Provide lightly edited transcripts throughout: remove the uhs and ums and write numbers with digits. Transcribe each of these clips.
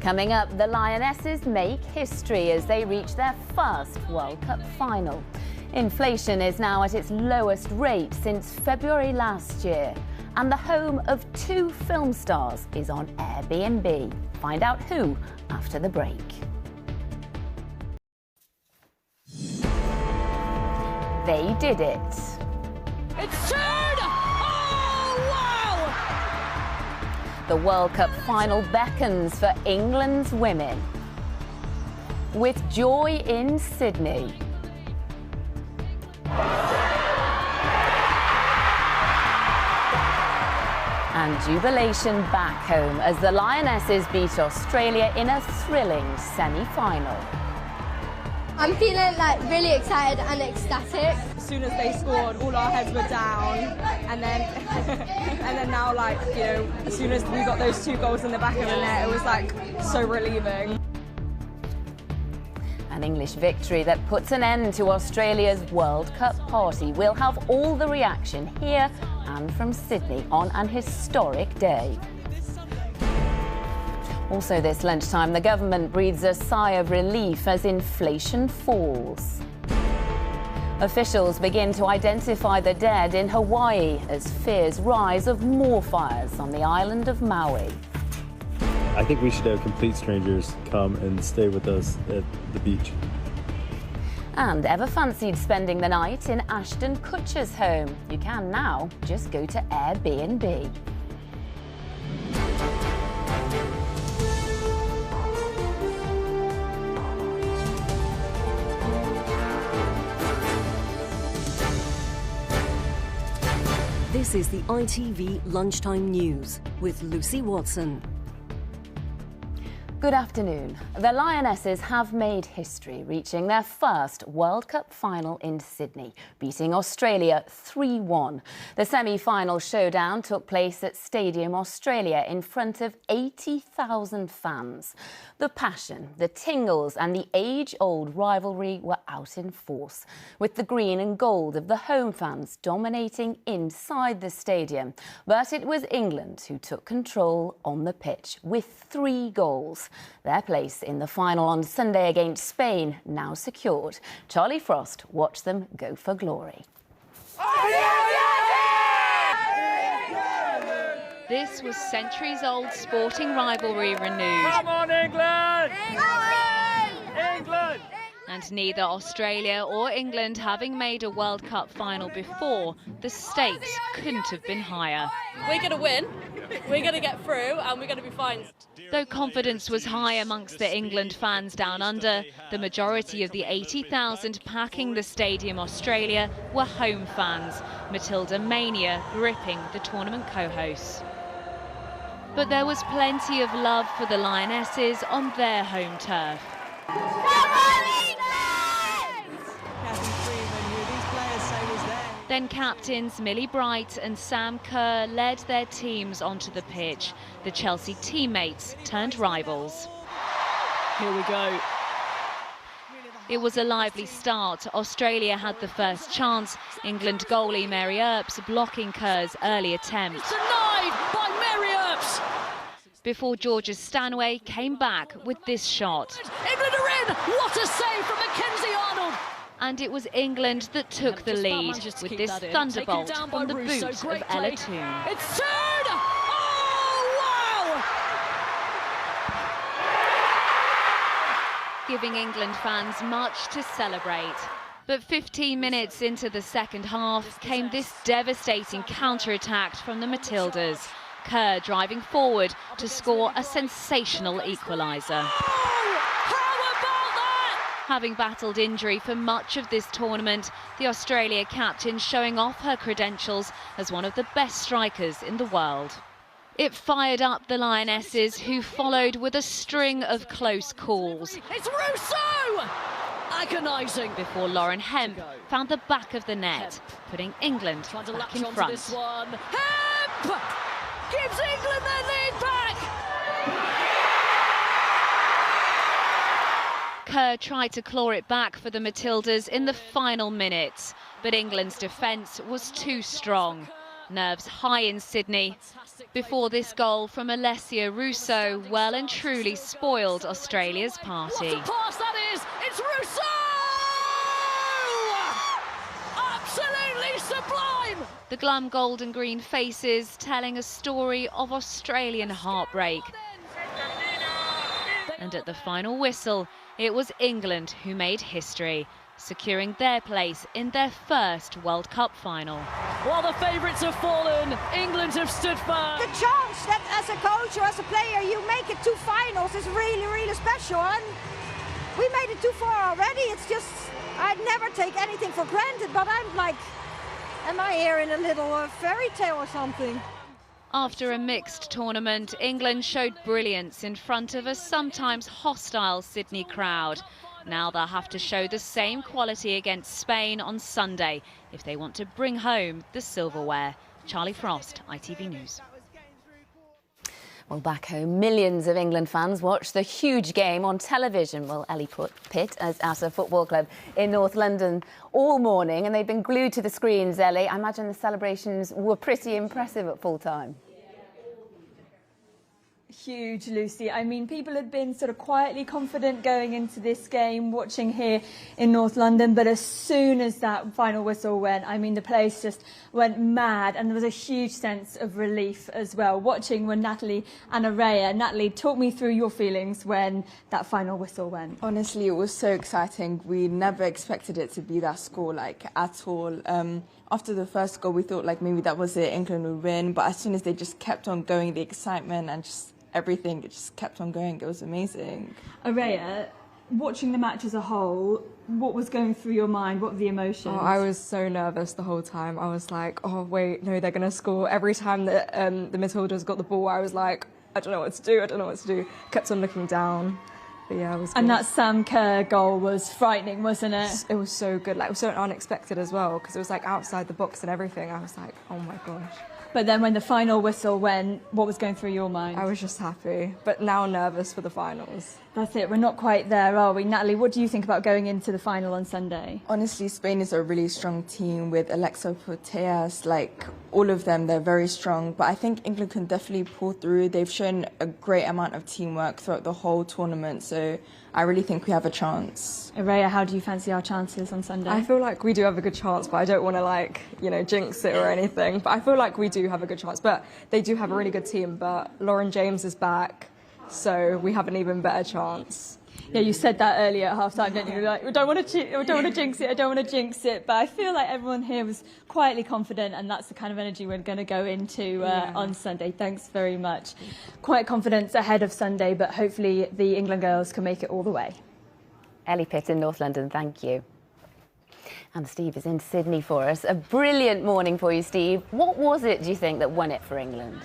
Coming up, the Lionesses make history as they reach their first World Cup final. Inflation is now at its lowest rate since February last year. And the home of 2 film stars is on Airbnb. Find out who after the break. They did it. It's turned! Oh, wow! The World Cup final beckons for England's women. With joy in Sydney. And jubilation back home as the Lionesses beat Australia in a thrilling semi-final. I'm feeling really excited and ecstatic. As soon as they scored, all our heads were down, and then and then now, as soon as we got those 2 goals in the back of the net, it was so relieving. An English victory that puts an end to Australia's World Cup party. We'll have all the reaction here and from Sydney on an historic day. Also this lunchtime, the government breathes a sigh of relief as inflation falls. Officials begin to identify the dead in Hawaii as fears rise of more fires on the island of Maui. I think we should have complete strangers come and stay with us at the beach. And ever fancied spending the night in Ashton Kutcher's home? You can now. Just go to Airbnb. This is the ITV Lunchtime News with Lucy Watson. Good afternoon. The Lionesses have made history, reaching their first World Cup final in Sydney, beating Australia 3-1. The semi-final showdown took place at Stadium Australia in front of 80,000 fans. The passion, the tingles and the age-old rivalry were out in force, with the green and gold of the home fans dominating inside the stadium. But it was England who took control on the pitch with 3 goals. Their place in the final on Sunday against Spain now secured. Charlie Frost watched them go for glory. This was centuries-old sporting rivalry renewed. Come on, England! England! And neither Australia or England having made a World Cup final before, the stakes couldn't have been higher. We're going to win, we're going to get through, and we're going to be fine. Though confidence was high amongst the England fans down under, the majority of the 80,000 packing the Stadium Australia were home fans, Matilda mania gripping the tournament co-hosts. But there was plenty of love for the Lionesses on their home turf. Then captains Millie Bright and Sam Kerr led their teams onto the pitch. The Chelsea teammates turned rivals. Here we go. It was a lively start. Australia had the first chance. England goalie Mary Earps blocking Kerr's early attempt. It's denied by Mary Earps! Before Georgia Stanway came back with this shot. England are in! What a save from Mackenzie Arnold! And it was England that took the lead with this thunderbolt from the boot of Ella Toone. It's turned! Oh, wow! Giving England fans much to celebrate. But 15 minutes into the second half came this devastating counter-attack from the Matildas. Kerr driving forward to score a sensational equaliser. Having battled injury for much of this tournament, the Australia captain showing off her credentials as one of the best strikers in the world. It fired up the Lionesses, who followed with a string of close calls. It's Rousseau! Agonising. Before Lauren Hemp found the back of the net, putting England back in front. This one. Hemp gives England their lead back! Kerr tried to claw it back for the Matildas in the final minutes, but England's defence was too strong. Nerves high in Sydney before this goal from Alessia Russo well and truly spoiled Australia's party. What a pass that is! It's Russo! Absolutely sublime! The glum gold and green faces telling a story of Australian heartbreak. And at the final whistle, it was England who made history, securing their place in their first World Cup final. While the favourites have fallen, England have stood firm. The chance that as a coach or as a player you make it 2 finals is really, really special. And we made it too far already. It's just, I'd never take anything for granted, but I'm like, am I here in a little fairy tale or something? After a mixed tournament, England showed brilliance in front of a sometimes hostile Sydney crowd. Now they'll have to show the same quality against Spain on Sunday if they want to bring home the silverware. Charlie Frost, ITV News. Well, back home, millions of England fans watched the huge game on television. Well, Ellie Pitt is at a football club in North London all morning, and they've been glued to the screens, Ellie. I imagine the celebrations were pretty impressive at full time. Huge, Lucy. I mean, people had been sort of quietly confident going into this game, watching here in North London, but as soon as that final whistle went, I mean, the place just went mad, and there was a huge sense of relief as well. Watching when Natalie and Araya. Natalie, talk me through your feelings when that final whistle went. Honestly, it was so exciting. We never expected it to be that score, like, at all. After the first goal, we thought, like, maybe that was it, England would win, but as soon as they just kept on going, the excitement and just everything, it just kept on going. It was amazing. Araya, watching the match as a whole, what was going through your mind? What were the emotions? Oh, I was so nervous the whole time. I was like, oh, wait, no, they're going to score. Every time that the midfielders got the ball, I was like, I don't know what to do, I don't know what to do. Kept on looking down. But yeah, it was good. And that Sam Kerr goal was frightening, wasn't it? It was so good. Like, it was so unexpected as well, because it was like outside the box and everything. I was like, oh my gosh. But then when the final whistle went, what was going through your mind? I was just happy, but now nervous for the finals. That's it, we're not quite there, are we? Natalie, what do you think about going into the final on Sunday? Honestly, Spain is a really strong team with Alexa Putellas, like, all of them, they're very strong. But I think England can definitely pull through. They've shown a great amount of teamwork throughout the whole tournament, so I really think we have a chance. Araya, how do you fancy our chances on Sunday? I feel like we do have a good chance, but I don't want to, like, you know, jinx it or anything. But I feel like we do have a good chance. But they do have a really good team, but Lauren James is back, so we have an even better chance. Yeah, you said that earlier at half-time, didn't you? Like, I don't want to jinx it, I don't want to jinx it. But I feel like everyone here was quietly confident, and that's the kind of energy we're going to go into on Sunday. Thanks very much. Quiet confidence ahead of Sunday, but hopefully the England girls can make it all the way. Ellie Pitt in North London, thank you. And Steve is in Sydney for us. A brilliant morning for you, Steve. What was it, do you think, that won it for England?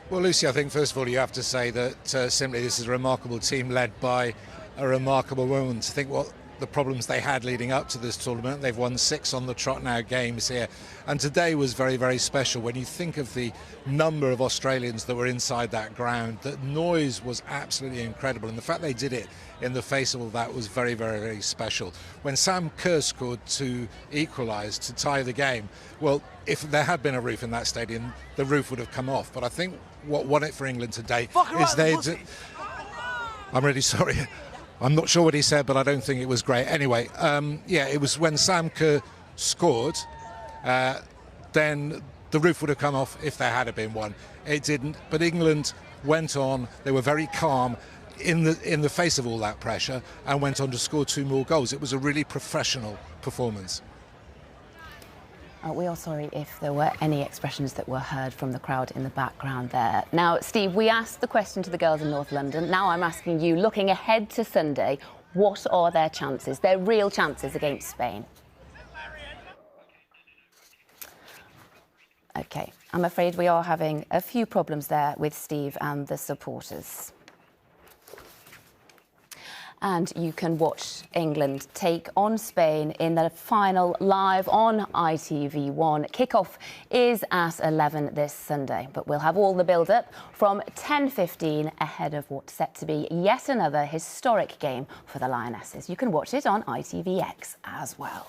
Well, Lucy, I think first of all you have to say that simply this is a remarkable team led by a remarkable woman. To think what the problems they had leading up to this tournament. They've won 6 on the trot now games here, and today was very, very special. When you think of the number of Australians that were inside that ground, the noise was absolutely incredible, and the fact they did it in the face of all that was very, very, very special. When Sam Kerr scored to equalise, to tie the game, well, if there had been a roof in that stadium, the roof would have come off. But I think what won it for England today is they... I'm really sorry. I'm not sure what he said, but I don't think it was great. Anyway, yeah, it was when Sam Kerr scored, then the roof would have come off if there had been one. It didn't, but England went on. They were very calm in the face of all that pressure and went on to score 2 more goals. It was a really professional performance. We are sorry if there were any expressions that were heard from the crowd in the background there. Now, Steve, we asked the question to the girls in North London. Now I'm asking you, looking ahead to Sunday, what are their chances, their real chances against Spain? OK, I'm afraid we are having a few problems there with Steve and the supporters. And you can watch England take on Spain in the final live on ITV1. Kickoff is at 11 this Sunday, but we'll have all the build-up from 10:15 ahead of what's set to be yet another historic game for the Lionesses. You can watch it on ITVX as well.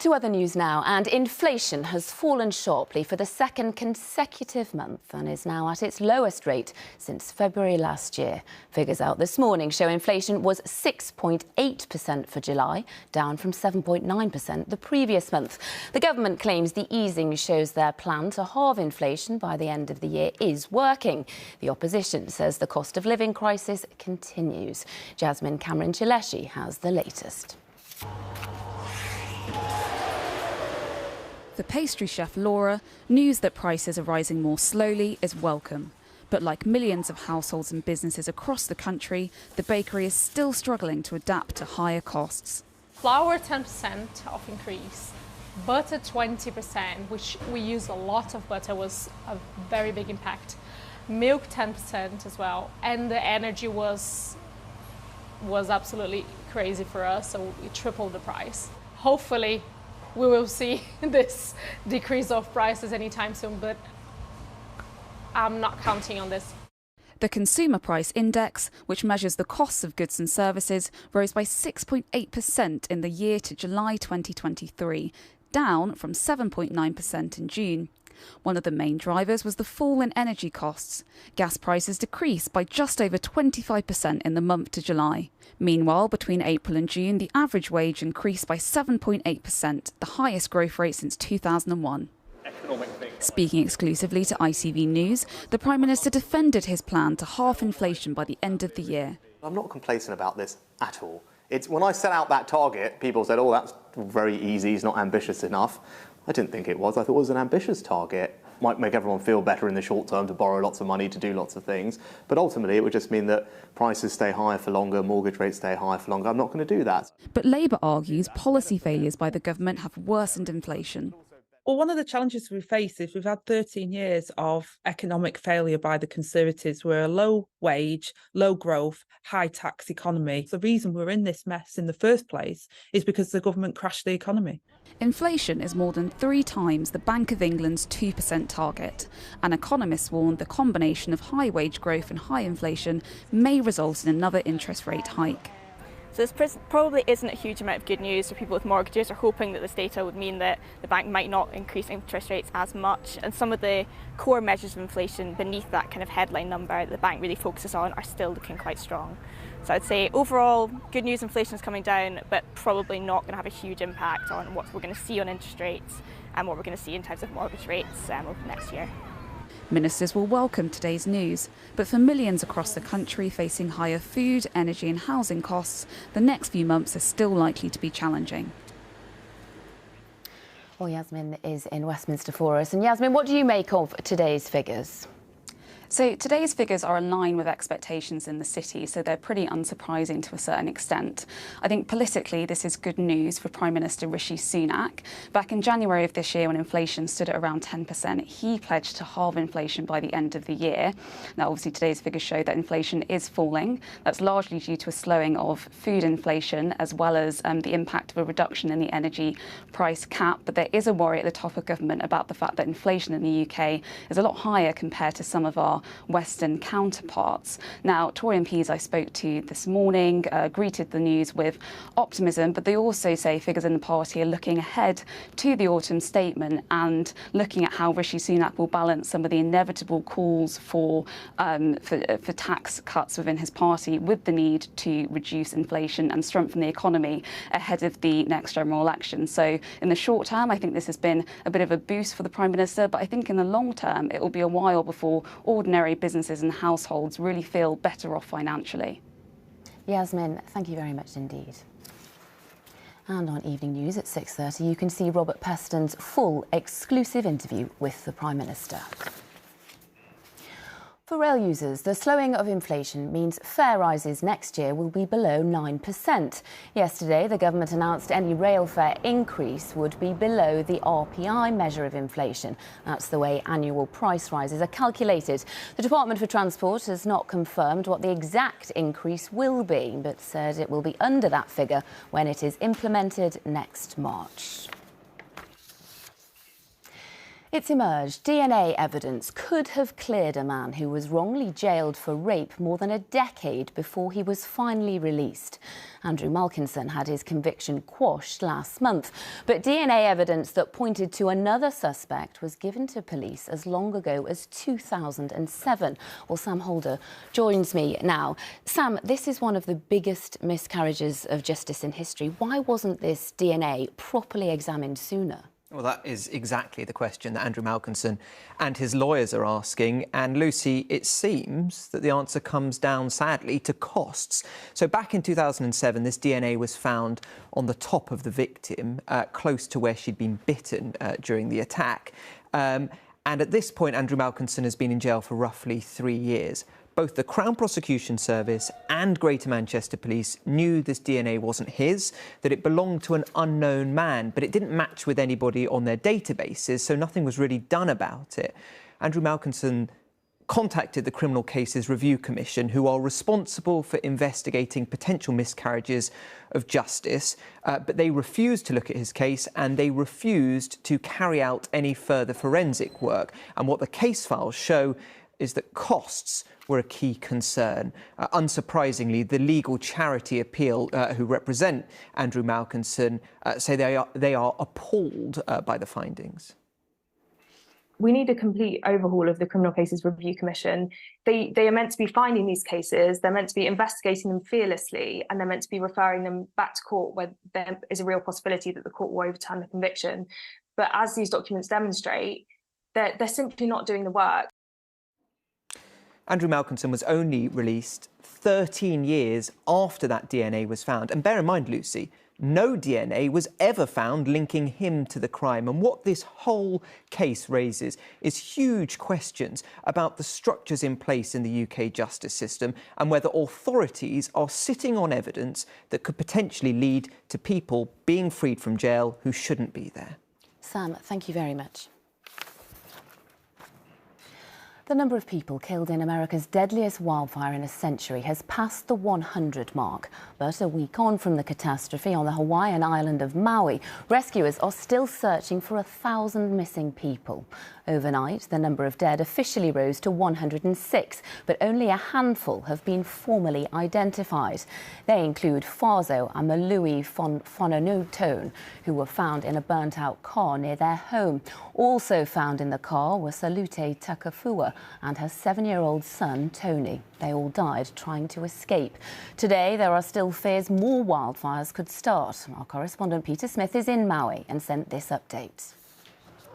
To other news now, and inflation has fallen sharply for the second consecutive month and is now at its lowest rate since February last year. Figures out this morning show inflation was 6.8% for July, down from 7.9% the previous month. The government claims the easing shows their plan to halve inflation by the end of the year is working. The opposition says the cost of living crisis continues. Jasmine Cameron-Chileshi has the latest. For pastry chef Laura, news that prices are rising more slowly is welcome. But like millions of households and businesses across the country, the bakery is still struggling to adapt to higher costs. Flour 10% of increase, butter 20%, which we use a lot of butter, was a very big impact. Milk 10% as well, and the energy was absolutely crazy for us, so we tripled the price. Hopefully we will see this decrease of prices anytime soon, but I'm not counting on this. The Consumer Price Index, which measures the costs of goods and services, rose by 6.8% in the year to July 2023, down from 7.9% in June. One of the main drivers was the fall in energy costs. Gas prices decreased by just over 25% in the month to July. Meanwhile, between April and June, the average wage increased by 7.8%, the highest growth rate since 2001. Speaking exclusively to ITV News, the Prime Minister defended his plan to halve inflation by the end of the year. I'm not complacent about this at all. When I set out that target, people said, oh, that's very easy, it's not ambitious enough. I didn't think it was. I thought it was an ambitious target. Might make everyone feel better in the short term to borrow lots of money to do lots of things. But ultimately, it would just mean that prices stay higher for longer, mortgage rates stay higher for longer. I'm not going to do that. But Labour argues policy failures by the government have worsened inflation. Well, one of the challenges we face is we've had 13 years of economic failure by the Conservatives. We're a low wage, low growth, high tax economy. The reason we're in this mess in the first place is because the government crashed the economy. Inflation is more than 3 times the Bank of England's 2% target, and economists warned the combination of high wage growth and high inflation may result in another interest rate hike. So this probably isn't a huge amount of good news for people with mortgages. Are hoping that this data would mean that the bank might not increase interest rates as much, and some of the core measures of inflation beneath that kind of headline number that the bank really focuses on are still looking quite strong. So I'd say overall good news, inflation is coming down, but probably not going to have a huge impact on what we're going to see on interest rates and what we're going to see in terms of mortgage rates over the next year. Ministers will welcome today's news, but for millions across the country facing higher food, energy and housing costs, the next few months are still likely to be challenging. Well, Yasmin is in Westminster for us. And Yasmin, what do you make of today's figures? So today's figures are in line with expectations in the city, so they're pretty unsurprising to a certain extent. I think politically this is good news for Prime Minister Rishi Sunak. Back in January of this year, when inflation stood at around 10%, he pledged to halve inflation by the end of the year. Now, obviously, today's figures show that inflation is falling. That's largely due to a slowing of food inflation, as well as the impact of a reduction in the energy price cap. But there is a worry at the top of government about the fact that inflation in the UK is a lot higher compared to some of our Western counterparts. Now, Tory MPs I spoke to this morning greeted the news with optimism, but they also say figures in the party are looking ahead to the autumn statement and looking at how Rishi Sunak will balance some of the inevitable calls for tax cuts within his party with the need to reduce inflation and strengthen the economy ahead of the next general election. So in the short term, I think this has been a bit of a boost for the Prime Minister, but I think in the long term, it will be a while before ordinary businesses and households really feel better off financially. Yasmin, thank you very much indeed. And on Evening News at 6:30, you can see Robert Peston's full exclusive interview with the Prime Minister. For rail users, the slowing of inflation means fare rises next year will be below 9%. Yesterday, the government announced any rail fare increase would be below the RPI measure of inflation. That's the way annual price rises are calculated. The Department for Transport has not confirmed what the exact increase will be, but said it will be under that figure when it is implemented next March. It's emerged DNA evidence could have cleared a man who was wrongly jailed for rape more than a decade before he was finally released. Andrew Malkinson had his conviction quashed last month, but DNA evidence that pointed to another suspect was given to police as long ago as 2007. Well, Sam Holder joins me now. Sam, this is one of the biggest miscarriages of justice in history. Why wasn't this DNA properly examined sooner? Well, that is exactly the question that Andrew Malkinson and his lawyers are asking. And Lucy, it seems that the answer comes down, sadly, to costs. So back in 2007, this DNA was found on the top of the victim, close to where she'd been bitten during the attack. And at this point, Andrew Malkinson has been in jail for roughly 3 years. Both the Crown Prosecution Service and Greater Manchester Police knew this DNA wasn't his, that it belonged to an unknown man, but it didn't match with anybody on their databases, so nothing was really done about it. Andrew Malkinson contacted the Criminal Cases Review Commission, who are responsible for investigating potential miscarriages of justice, but they refused to look at his case and they refused to carry out any further forensic work. And what the case files show is that costs were a key concern. Unsurprisingly, the legal charity Appeal, who represent Andrew Malkinson, say they are appalled by the findings. We need a complete overhaul of the Criminal Cases Review Commission. They are meant to be finding these cases, they're meant to be investigating them fearlessly, and they're meant to be referring them back to court where there is a real possibility that the court will overturn the conviction. But as these documents demonstrate, they're simply not doing the work. Andrew Malkinson was only released 13 years after that DNA was found. And bear in mind, Lucy, no DNA was ever found linking him to the crime. And what this whole case raises is huge questions about the structures in place in the UK justice system and whether authorities are sitting on evidence that could potentially lead to people being freed from jail who shouldn't be there. Sam, thank you very much. The number of people killed in America's deadliest wildfire in a century has passed the 100 mark. But a week on from the catastrophe on the Hawaiian island of Maui, rescuers are still searching for 1,000 missing people. Overnight, the number of dead officially rose to 106, but only a handful have been formally identified. They include Fazo and Malui Fononotone, who were found in a burnt-out car near their home. Also found in the car were Salute Takafua and her 7-year-old son, Tony. They all died trying to escape. Today, there are still fears more wildfires could start. Our correspondent Peter Smith is in Maui and sent this update.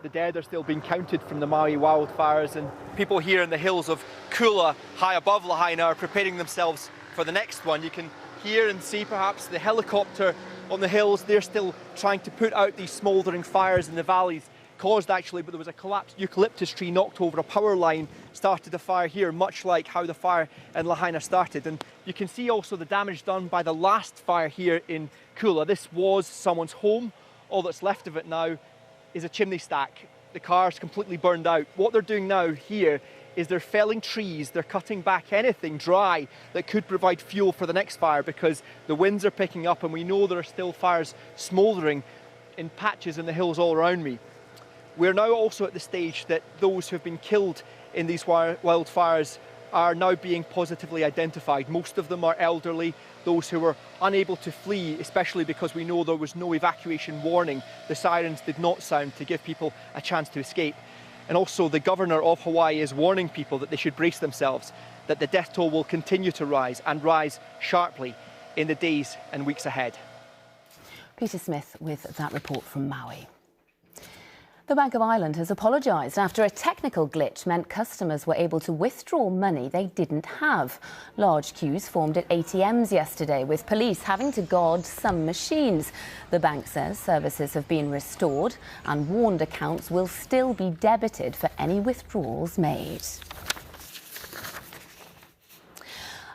The dead are still being counted from the Maui wildfires, and people here in the hills of Kula, high above Lahaina, are preparing themselves for the next one. You can hear and see perhaps the helicopter on the hills. They're still trying to put out these smouldering fires in the valleys, caused actually, but there was a collapsed eucalyptus tree knocked over a power line, started the fire here, much like how the fire in Lahaina started. And you can see also the damage done by the last fire here in Kula. This was someone's home. All that's left of it now is a chimney stack. The car's completely burned out. What they're doing now here is they're felling trees, they're cutting back anything dry that could provide fuel for the next fire, because the winds are picking up and we know there are still fires smouldering in patches in the hills all around me. We're now also at the stage that those who have been killed in these wildfires are now being positively identified. Most of them are elderly, those who were unable to flee, especially because we know there was no evacuation warning. The sirens did not sound to give people a chance to escape. And also the governor of Hawaii is warning people that they should brace themselves, that the death toll will continue to rise and rise sharply in the days and weeks ahead. Peter Smith with that report from Maui. The Bank of Ireland has apologised after a technical glitch meant customers were able to withdraw money they didn't have. Large queues formed at ATMs yesterday, with police having to guard some machines. The bank says services have been restored and warned accounts will still be debited for any withdrawals made.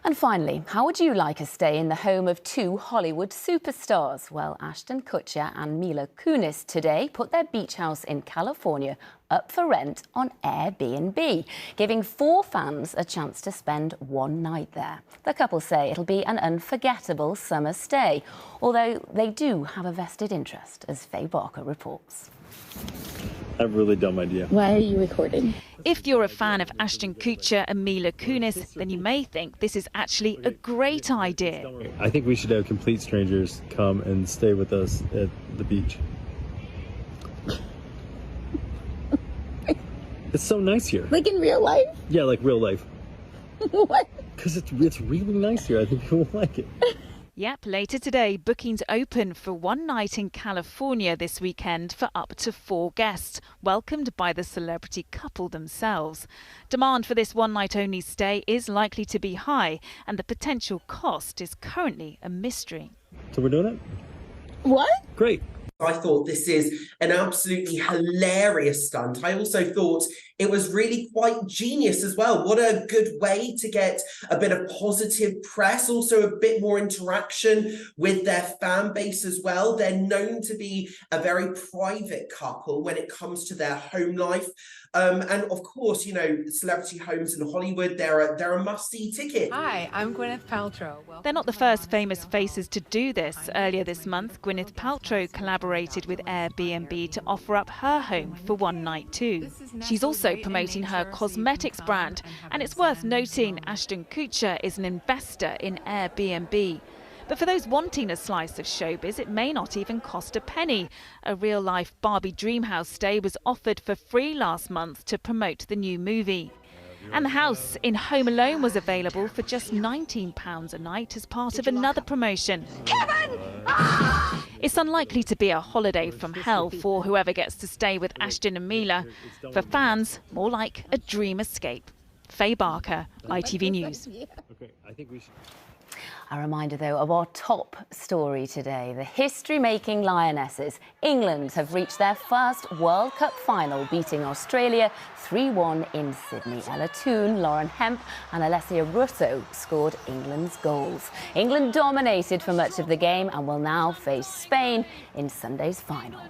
And finally, how would you like a stay in the home of two Hollywood superstars? Well, Ashton Kutcher and Mila Kunis today put their beach house in California up for rent on Airbnb, giving 4 fans a chance to spend one night there. The couple say it'll be an unforgettable summer stay, although they do have a vested interest, as Faye Barker reports. a really dumb idea. Why are you recording? If you're a fan of Ashton Kutcher and Mila Kunis, then you may think this is actually a great idea. I think we should have complete strangers come and stay with us at the beach. It's so nice here. Like in real life? Yeah, like real life. What? Because it's really nice here. I think people like it. Yep, later today, bookings open for one night in California this weekend for up to 4 guests, welcomed by the celebrity couple themselves. Demand for this one-night-only stay is likely to be high, and the potential cost is currently a mystery. So we're doing it? What? Great. I thought this is an absolutely hilarious stunt. I also thought it was really quite genius as well. What a good way to get a bit of positive press, also a bit more interaction with their fan base as well. They're known to be a very private couple when it comes to their home life. And of course, you know, celebrity homes in Hollywood, they're a must-see ticket. Hi, I'm Gwyneth Paltrow. They're not the first famous faces to do this. Earlier this month, Gwyneth Paltrow collaborated with Airbnb to offer up her home for one night too. She's also promoting her cosmetics brand, and it's worth noting Ashton Kutcher is an investor in Airbnb. But for those wanting a slice of showbiz, it may not even cost a penny. A real-life Barbie Dreamhouse stay was offered for free last month to promote the new movie. And the house in Home Alone was available for just £19 a night as part of another promotion. Kevin! It's unlikely to be a holiday from hell for whoever gets to stay with Ashton and Mila. For fans, more like a dream escape. Faye Barker, ITV News. A reminder, though, of our top story today. The history-making Lionesses, England, have reached their first World Cup final, beating Australia 3-1 in Sydney. Ella Toone, Lauren Hemp and Alessia Russo scored England's goals. England dominated for much of the game and will now face Spain in Sunday's final.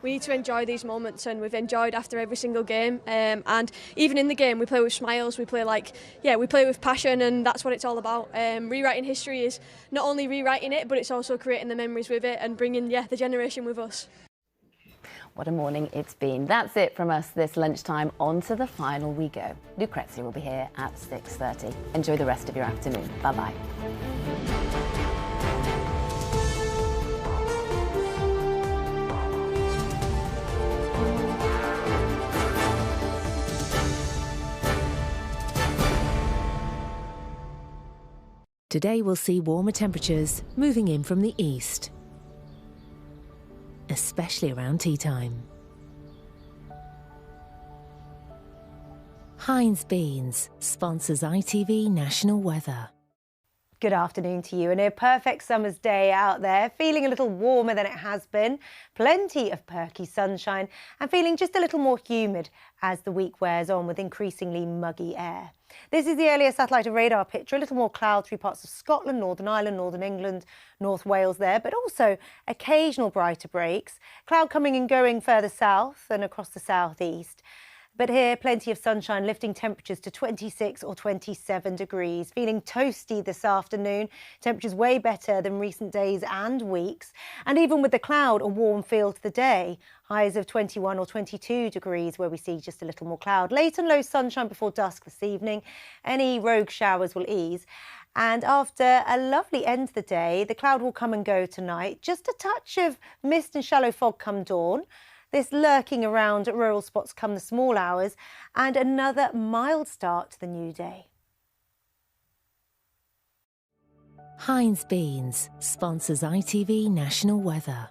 We need to enjoy these moments, and we've enjoyed after every single game. And even in the game, we play with smiles. We play we play with passion, and that's what it's all about. Rewriting history is not only rewriting it, but it's also creating the memories with it and bringing the generation with us. What a morning it's been. That's it from us this lunchtime. On to the final we go. Lucrezia will be here at 6:30. Enjoy the rest of your afternoon. Bye-bye. Today we'll see warmer temperatures moving in from the east, especially around tea time. Heinz Beans sponsors ITV National Weather. Good afternoon to you, and a perfect summer's day out there, feeling a little warmer than it has been, plenty of perky sunshine and feeling just a little more humid as the week wears on with increasingly muggy air. This is the earlier satellite and radar picture, a little more cloud through parts of Scotland, Northern Ireland, Northern England, North Wales there, but also occasional brighter breaks. Cloud coming and going further south and across the southeast. But here, plenty of sunshine, lifting temperatures to 26 or 27 degrees. Feeling toasty this afternoon. Temperatures way better than recent days and weeks. And even with the cloud, a warm feel to the day. Highs of 21 or 22 degrees where we see just a little more cloud. Late and low sunshine before dusk this evening. Any rogue showers will ease. And after a lovely end to the day, the cloud will come and go tonight. Just a touch of mist and shallow fog come dawn. This lurking around rural spots come the small hours, and another mild start to the new day. Heinz Beans sponsors ITV National Weather.